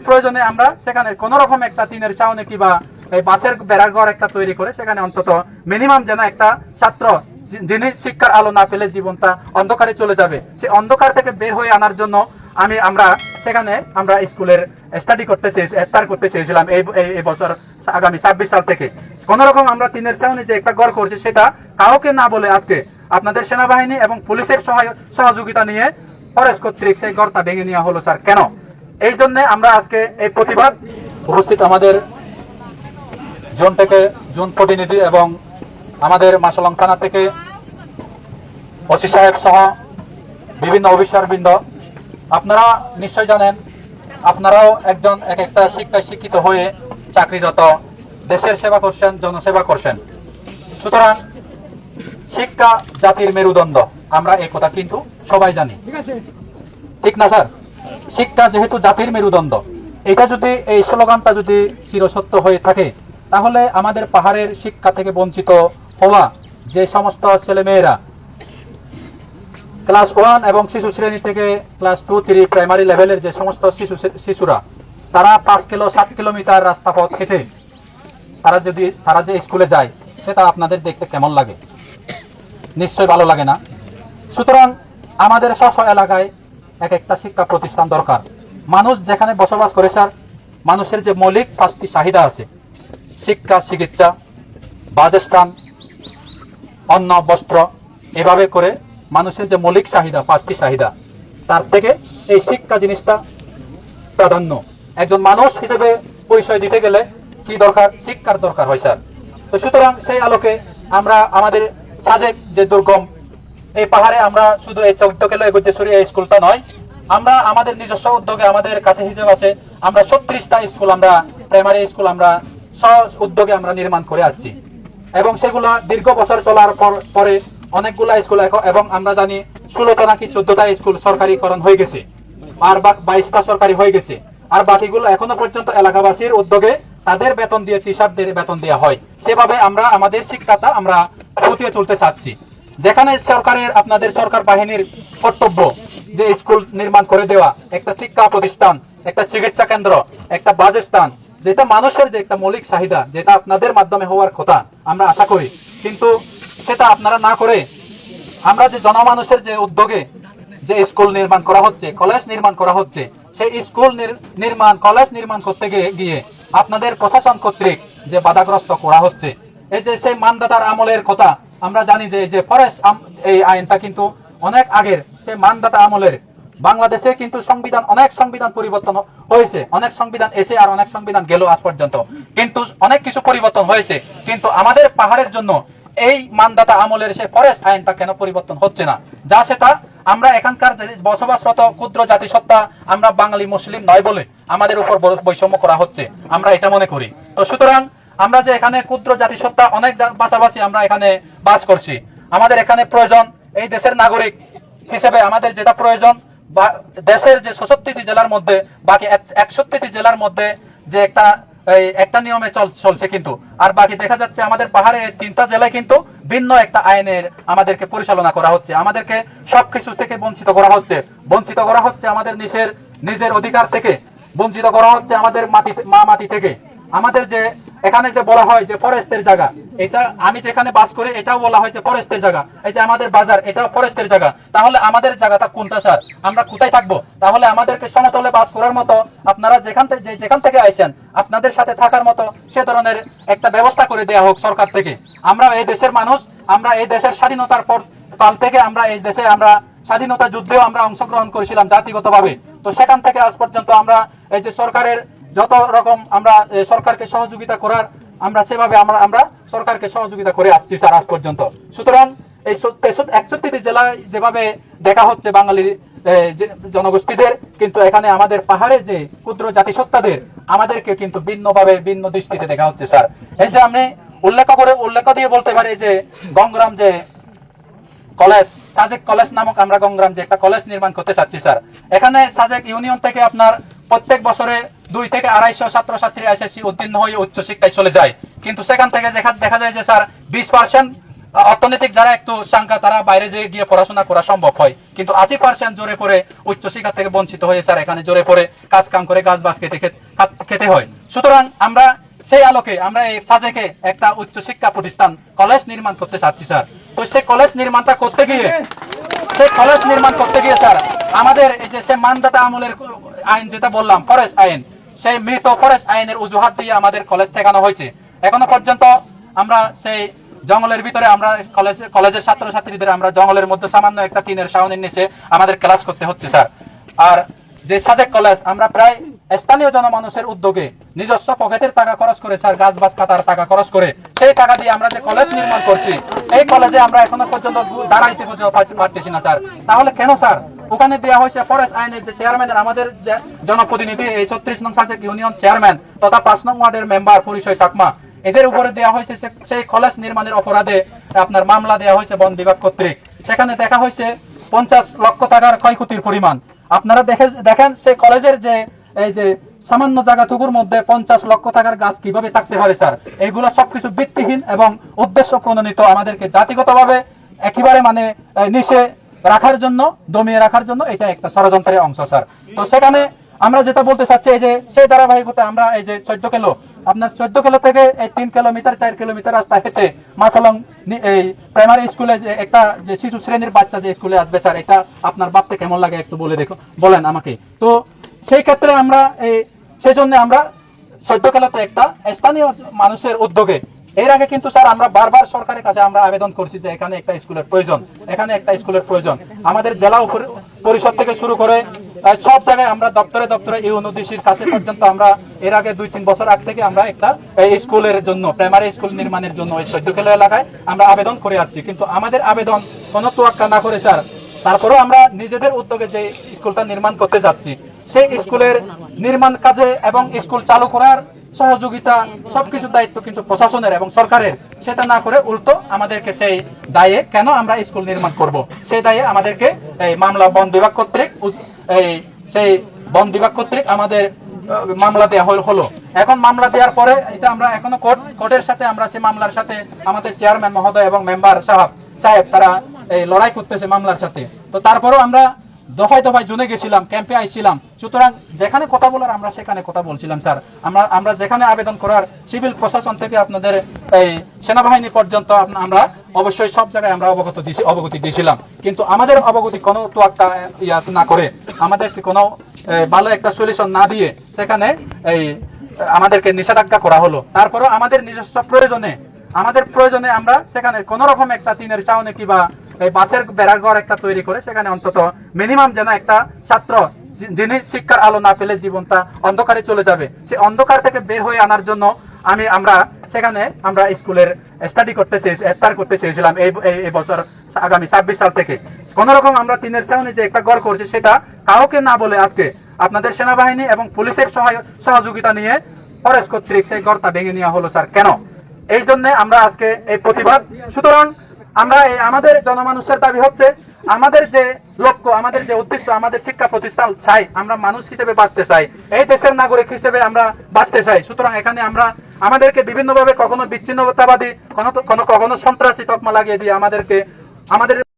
প্রয়োজনে আমরা সেখানে কোন রকম একটা টিনের ছাউনি কিংবা এই বাসের বেড়াঘর একটা তৈরি করে সেখানে অন্তত মিনিমাম যেন একটা ছাত্র যিনি শিক্ষার আলো না পেলে জীবনটা অন্ধকারে চলে যাবে, সেই অন্ধকার থেকে বের হয়ে আনার জন্য আমরা সেখানে আমরা স্কুলের স্টার্ট করতে চেয়েছিলাম এই বছর আগামী 26 সাল থেকে। কোন রকম আমরা টিনের ছাউনি যে একটা ঘর করছি সেটা কাউকে না বলে আজকে আপনাদের সেনাবাহিনী এবং পুলিশের সহযোগিতা নিয়ে ফরেস্ট কর্তৃক সেই ঘরটা ভেঙে নেওয়া হলো স্যার। কেন? এই জন্য আমরা আজকে এই প্রতিবাদ উপস্থিত আমাদের জোন প্রতিনিধি এবং আমাদের মাসলং থানা থেকে ওসি সাহেব সহ বিভিন্ন অফিসারবৃন্দ, আপনারা নিশ্চয় জানেন, আপনারাও এক একটা শিক্ষায় শিক্ষিত হয়ে চাকরিরত, দেশের সেবা করছেন, জনসেবা করছেন। সুতরাং শিক্ষা জাতির মেরুদণ্ড, আমরা এই কথা কিন্তু সবাই জানি, ঠিক না স্যার? শিক্ষা যেহেতু জাতির মেরুদণ্ড, এটা যদি এই স্লোগানটা যদি চিরসত্য হয়ে থাকে, তাহলে আমাদের পাহাড়ের শিক্ষা থেকে বঞ্চিত হওয়া যে সমস্ত ছেলেমেয়েরা ক্লাস 1 এবং শিশু শ্রেণী থেকে ক্লাস 2, 3 প্রাইমারি লেভেলের যে সমস্ত শিশুরা তারা 5 কিলো 7 কিলোমিটার রাস্তা পথ হেঁটে তারা যে স্কুলে যায়, সেটা আপনাদের দেখতে কেমন লাগে? নিশ্চয় ভালো লাগে না। সুতরাং আমাদের স্ব এলাকায় একটা শিক্ষা প্রতিষ্ঠান দরকার। মানুষ যেখানে বসবাস করে স্যার, মানুষের যে মৌলিক 5টি চাহিদা আছে, শিক্ষা, চিকিৎসা, বাসস্থান, অন্ন, বস্ত্র, এভাবে করে মানুষের যে মৌলিক চাহিদা 5টি চাহিদা, তার থেকে এই শিক্ষা জিনিসটা প্রাধান্য। একজন মানুষ হিসেবে পরিচয় দিতে গেলে কি দরকার? শিক্ষার দরকার হয় স্যার। তো সুতরাং সেই আলোকে আমরা আমাদের সাজেক যে দুর্গম এই পাহাড়ে আমরা শুধু এই 14 কিলো এগোচ্ছেশ্বরী এই স্কুলটা নয়, আমরা আমাদের নিজস্ব উদ্যোগে আমাদের কাছে হিসেবে আছে আমরা 36টা স্কুল, আমরা প্রাইমারি স্কুল আমরা উদ্যোগে আমরা নির্মাণ করে আসছি এবং সেগুলা দীর্ঘ বছর চলার পরে অনেকগুলা স্কুল এবং আমরা জানি 16টা নাকি 14টা স্কুল সরকারিকরণ হয়ে গেছে, আর 22টা সরকারি হয়ে গেছে, আর বাকিগুলো এখনো পর্যন্ত এলাকাবাসীর উদ্যোগে তাদের বেতন দিয়ে টিচারদের বেতন দেওয়া হয়। সেভাবে আমরা আমাদের শিক্ষাটা আমরা ফুটিয়ে তুলতে চাচ্ছি। যেখানে আপনাদের সরকার বাহিনীর কর্তব্য যে স্কুল নির্মাণ করে দেওয়া, একটা শিক্ষা প্রতিষ্ঠান, একটা চিকিৎসা কেন্দ্র, একটা বাসস্থান, যেটা মানুষের যে একটা মৌলিক চাহিদা, যেটা আপনাদের মাধ্যমে হওয়ার কথা আমরা আশা করি, কিন্তু সেটা আপনারা না করে আমরা যে জনমানুষের যে উদ্যোগে যে স্কুল নির্মাণ করা হচ্ছে, কলেজ নির্মাণ করা হচ্ছে, সেই স্কুল নির্মাণ, কলেজ নির্মাণ করতে গিয়ে আপনাদের প্রশাসন কর্তৃক যে বাধাগ্রস্ত করা হচ্ছে, এই যে সেই মানদাতার আমলের কথা আমরা জানি যে ফরেস্ট এই আইনটা কিন্তু অনেক আগের, সেই মানদাতা আমলের। বাংলাদেশে কিন্তু অনেক সংবিধান পরিবর্তন হয়েছে, অনেক সংবিধান এসে আর অনেক সংবিধান গেল আজ পর্যন্ত, কিন্তু অনেক কিছু পরিবর্তন হয়েছে, কিন্তু আমাদের পাহাড়ের জন্য এই মানদাতা আমলের সেই ফরেস্ট আইনটা কেন পরিবর্তন হচ্ছে না? যা সেটা আমরা এখানকার বসবাসরত ক্ষুদ্র জাতিসত্তা, আমরা বাঙালি মুসলিম নয় বলে আমাদের উপর বৈষম্য করা হচ্ছে, আমরা এটা মনে করি। তো সুতরাং আমরা যে এখানে ক্ষুদ্র জাতিসত্তা অনেক পাশাপাশি আমরা এখানে বাস করছি, আমাদের এখানে প্রয়োজন এই দেশের নাগরিক হিসেবে আমাদের যেটা প্রয়োজন, দেশের যে 66টি জেলার মধ্যে বাকি 61টি জেলার মধ্যে যে একটা নিয়মে চলছে, কিন্তু আর বাকি দেখা যাচ্ছে আমাদের পাহাড়ের 3টা জেলায় কিন্তু ভিন্ন একটা আইনের আমাদেরকে পরিচালনা করা হচ্ছে, আমাদেরকে সবকিছু থেকে বঞ্চিত করা হচ্ছে আমাদের নিজের অধিকার থেকে, বঞ্চিত করা হচ্ছে আমাদের মাটি থেকে। আমাদের যে এখানে যে বলা হয় যে ফরেস্টের জায়গা, এটা আমি যেখানে বাস করি এটাও বলা হয় যে ফরেস্টের জায়গা, এই যে আমাদের বাজার এটাও ফরেস্টের জায়গা। তাহলে আমাদের জায়গাটা কোনটা স্যার? আমরা কোথায় থাকবো? তাহলে আমাদেরকে সমতলে বাস করার মতো আপনারা যেখান থেকে আইছেন আপনাদের সাথে থাকার মতো সে ধরনের একটা ব্যবস্থা করে দেওয়া হোক সরকার থেকে। আমরা এই দেশের মানুষ, আমরা এই দেশের স্বাধীনতার কাল থেকে আমরা এই দেশে আমরা স্বাধীনতা যুদ্ধেও আমরা অংশগ্রহণ করেছিলাম জাতিগতভাবে। তো সেখান থেকে আজ পর্যন্ত আমরা এই যে সরকারের যত রকম আমরা সরকারকে সহযোগিতা করার আমরা সেভাবে আমরা সরকারকে সহযোগিতা করে আসছি স্যার আজ পর্যন্ত। সুতরাং এই 61টি জেলায় যেভাবে দেখা হচ্ছে বাঙালি জনগোষ্ঠীদের, কিন্তু এখানে আমাদের পাহাড়ে যে ক্ষুদ্র জাতিসত্তাদের আমাদেরকে কিন্তু ভিন্নভাবে ভিন্ন দৃষ্টিতে দেখা হচ্ছে স্যার। এই যে আমি উল্লেখ দিয়ে বলতে পারি যে গঙ্গরাম যে কলেজ, সাজেক কলেজ নামক আমরা গঙ্গরাম যে একটা কলেজ নির্মাণ করতে চাচ্ছি স্যার। এখানে সাজেক ইউনিয়ন থেকে আপনার প্রত্যেক বছরে 2 থেকে 250 ছাত্রছাত্রী এসএসসি উত্তীর্ণ হয়ে উচ্চশিক্ষায় চলে যায়, কিন্তু সেখান থেকে দেখা যায় যে স্যার 20% অর্থনৈতিক যারা একটু সংখ্যা তারা বাইরে যেয়ে গিয়ে পড়াশোনা করা সম্ভব হয়, কিন্তু 80% জোরে পড়ে উচ্চশিক্ষা থেকে বঞ্চিত হয়ে স্যার এখানে জোরে পড়ে কাজ কাম করে গাছ বাস খেতে হয়। সুতরাং আমরা সেই আলোকে আমরা এই সাজেকে একটা উচ্চশিক্ষা প্রতিষ্ঠান কলেজ নির্মাণ করতে চাচ্ছি স্যার। তো সেই কলেজ নির্মাণটা করতে গিয়ে স্যার আমাদের এই যে সে মানদাতা আমলের আইন যেটা বললাম ফরেস্ট আইন, সেই মৃত ফরেস্ট আইনের অজুহাত দিয়ে আমাদের কলেজ ঠেকানো হয়েছে। এখনো পর্যন্ত আমরা সেই জঙ্গলের ভিতরে আমরা কলেজের ছাত্রছাত্রীদের আমরা জঙ্গলের মধ্যে সামান্য একটা টিনের ছাউনির নিচে আমাদের ক্লাস করতে হচ্ছে স্যার। আর যে সাজেক কলেজ আমরা প্রায় স্থানীয় জনমানুষের উদ্যোগে নিজস্ব পকেটের টাকা খরচ করে স্যার গাছ বাস কাটার টাকা খরচ করে সেই টাকা দিয়ে আমরা যে কলেজ নির্মাণ করছি, এই কলেজে আমরা এখনো পর্যন্ত দাঁড়াইতে পারতেছি না স্যার। তাহলে কেন স্যার? ওখানে দেওয়া হয়েছে ফরেস্ট আইনের যে চেয়ারম্যানের আমাদের যে জনপ্রতিনিধি এই 36 নং সাজেক ইউনিয়ন চেয়ারম্যান তথা 5 নং ওয়ার্ডের মেম্বার পরিচয় চাকমা, এদের উপরে দেওয়া হয়েছে সেই কলেজ নির্মাণের অপরাধে আপনার মামলা দেওয়া হয়েছে বন বিভাগ কর্তৃক। সেখানে দেখা হয়েছে 50 লক্ষ টাকার ক্ষয়ক্ষতির পরিমাণ। আপনারা দেখেন সেই কলেজের যে এই যে সামান্য জায়গাটুকুর মধ্যে 50 লক্ষ টাকার গাছ কিভাবে থাকতে পারে স্যার? এইগুলো সবকিছু ভিত্তিহীন এবং উদ্দেশ্য প্রণোদিত, আমাদেরকে জাতিগতভাবে একেবারে মানে নিচে রাখার জন্য, দমিয়ে রাখার জন্য এটা একটা ষড়যন্ত্রের অংশ স্যার। তো সেখানে আমরা যেটা বলতে চাচ্ছি এই যে সেই ধারাবাহিকতা আমরা এই যে 14 কিলো আপনার 14 কিলো থেকে এই 3 কিলোমিটার 4 কিলোমিটার রাস্তা হেঁটে মাসালং এই প্রাইমারি স্কুলে যে একটা যে শিশু শ্রেণীর বাচ্চা যে স্কুলে আসবে স্যার, এটা আপনার ভাবতে কেমন লাগে একটু বলেন আমাকে। তো সেই ক্ষেত্রে আমরা সেই জন্য আমরা 14 কিলোতে একটা স্থানীয় মানুষের উদ্যোগে এর আগে কিন্তু স্যার আমরা বারবার সরকারের কাছে আমরা আবেদন করছি যে এখানে একটা স্কুলের প্রয়োজন। আমাদের জেলা পরিষদ থেকে শুরু করে সব জায়গায় আমরা দপ্তরে ইউএনওডিসির কাছে পর্যন্ত আমরা এর আগে 2-3 বছর আগ থেকে আমরা একটা স্কুলের জন্য প্রাইমারি স্কুল নির্মাণের জন্য ওই 14 কিলো এলাকায় আমরা আবেদন করে যাচ্ছি, কিন্তু আমাদের আবেদন কোনো তোয়াক্কা না করে স্যার তারপরেও আমরা নিজেদের উদ্যোগে যে স্কুলটা নির্মাণ করতে যাচ্ছি সেই স্কুলের নির্মাণ কাজে এবং স্কুল চালু করার সহযোগিতা সবকিছু দায়িত্ব কিন্তু প্রশাসনের এবং সরকারের, সেটা না করে উল্টো আমাদেরকে সেই দায়ে কেন আমরা স্কুল নির্মাণ করব সেই দায়ে আমাদেরকে এই মামলা বন বিভাগ কর্তৃক আমাদের মামলা দেওয়া হলো। এখন মামলা দেওয়ার পরে এটা আমরা এখনো কোর্টের সাথে আমরা সেই মামলার সাথে আমাদের চেয়ারম্যান মহোদয় এবং মেম্বার সাহেব তারা এই লড়াই করতেছে মামলার সাথে। তো তারপরেও আমরা দফায় জুনে গেছিলাম, ক্যাম্পে আইছিলাম। সুতরাং যেখানে কথা বলার আমরা সেখানে কথা বলছিলাম স্যার। আমরা যেখানে আবেদন করার সিভিল প্রশাসন থেকে আপনাদের এই সেনাবাহিনী পর্যন্ত আমরা অবশ্যই সব জায়গায় আমরা অবগতি দিয়েছিলাম, কিন্তু আমাদের অবগতি কোনো তোয়াক্কা না করে আমাদেরকে কোনো ভালো একটা সলিউশন না দিয়ে সেখানে এই আমাদেরকে নিষেধাজ্ঞা করা হলো। তারপরও আমাদের নিজস্ব প্রয়োজনে আমরা সেখানে কোনো রকম একটা টিনের ছাউনি কিংবা এই বাসের বেড়াঘর একটা তৈরি করে সেখানে অন্তত মিনিমাম যেন একটা ছাত্র যিনি শিক্ষার আলো না পেলে জীবনটা অন্ধকারে চলে যাবে, সেই অন্ধকার থেকে বের হয়ে আনার জন্য আমরা সেখানে আমরা স্কুলের স্টার্ট করতে চেয়েছিলাম এই বছর আগামী 26 সাল থেকে। কোন রকম আমরা টিনের ছাউনি যে একটা ঘর করছি সেটা কাউকে না বলে আজকে আপনাদের সেনাবাহিনী এবং পুলিশের সহযোগিতা নিয়ে ফরেস্ট কর্তৃক সেই ঘরটা ভেঙে নেওয়া হলো স্যার। কেন? এই জন্য আমরা আজকে এই প্রতিবাদ। সুতরাং আমরা আমাদের জনমানুষের দাবি হচ্ছে আমাদের যে লক্ষ্য, আমাদের যে উদ্দেশ্য, আমাদের শিক্ষা প্রতিষ্ঠান চাই, আমরা মানুষ হিসেবে বাঁচতে চাই, এই দেশের নাগরিক হিসেবে আমরা বাঁচতে চাই। সুতরাং এখানে আমরা আমাদেরকে বিভিন্নভাবে কখনো বিচ্ছিন্নতাবাদী কখনো সন্ত্রাসী তকমা লাগিয়ে দিয়ে আমাদের